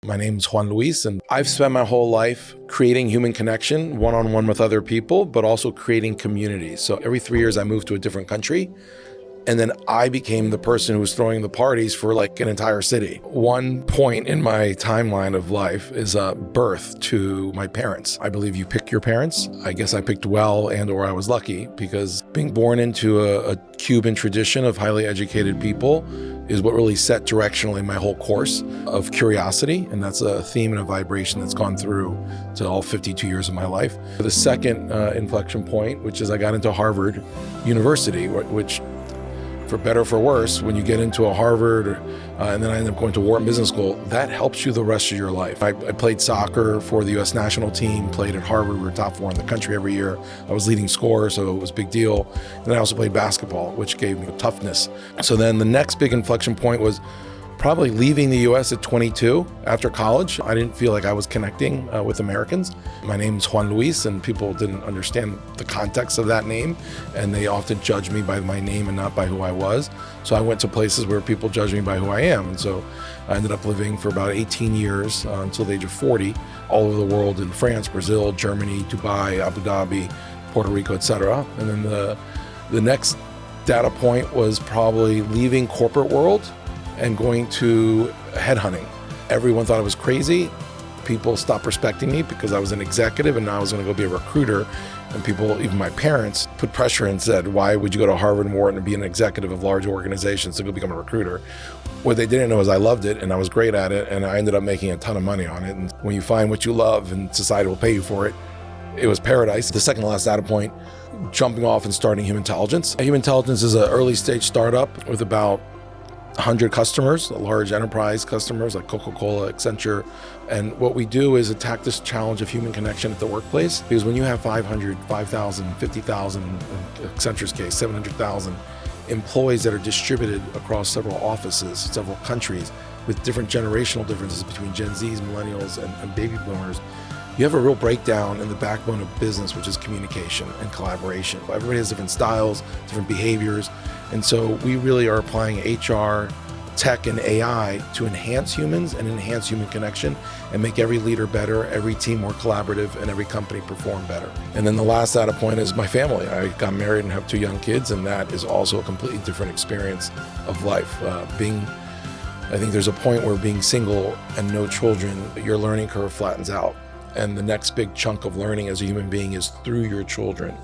My name's Juan Luis, and I've spent my whole life creating human connection, one-on-one with other people, but also creating communities. So every 3 years I moved to a different country, and then I became the person who was throwing the parties for like an entire city. One point in my timeline of life is birth to my parents. I believe you pick your parents. I guess I picked well or I was lucky, because being born into a Cuban tradition of highly educated people is what really set directionally my whole course of curiosity. And that's a theme and a vibration that's gone through to all 52 years of my life. The second inflection point, which is I got into Harvard University, which for better or for worse, when you get into a Harvard and then I ended up going to Wharton Business School, that helps you the rest of your life. I played soccer for the US national team, played at Harvard. We were top 4 in the country every year. I was leading scorer, so it was a big deal. And then I also played basketball, which gave me toughness. So then the next big inflection point was probably leaving the US at 22 after college. I didn't feel like I was connecting with Americans. My name's Juan Luis, and people didn't understand the context of that name, and they often judged me by my name and not by who I was. So I went to places where people judged me by who I am. And so I ended up living for about 18 years until the age of 40, all over the world, in France, Brazil, Germany, Dubai, Abu Dhabi, Puerto Rico, etc. And then the next data point was probably leaving corporate world and going to headhunting. Everyone thought I was crazy. People stopped respecting me because I was an executive, and now I was going to go be a recruiter. And people, even my parents, put pressure and said, why would you go to Harvard and Wharton and be an executive of large organizations to go become a recruiter? What they didn't know is I loved it, and I was great at it, and I ended up making a ton of money on it. And when you find what you love and society will pay you for it, it was paradise. The second to last data point, jumping off and starting Humantelligence. Humantelligence is an early stage startup with about 100 customers, large enterprise customers like Coca-Cola, Accenture. And what we do is attack this challenge of human connection at the workplace. Because when you have 500, 5,000, 50,000, in Accenture's case, 700,000 employees that are distributed across several offices, several countries, with different generational differences between Gen Zs, millennials, and baby boomers, you have a real breakdown in the backbone of business, which is communication and collaboration. Everybody has different styles, different behaviors. And so we really are applying HR, tech, and AI to enhance humans and enhance human connection and make every leader better, every team more collaborative, and every company perform better. And then the last data point is my family. I got married and have 2 young kids, and that is also a completely different experience of life. I think there's a point where being single and no children, your learning curve flattens out. And the next big chunk of learning as a human being is through your children.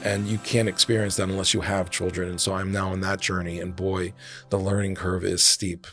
And you can't experience that unless you have children. And so I'm now on that journey, and boy, the learning curve is steep.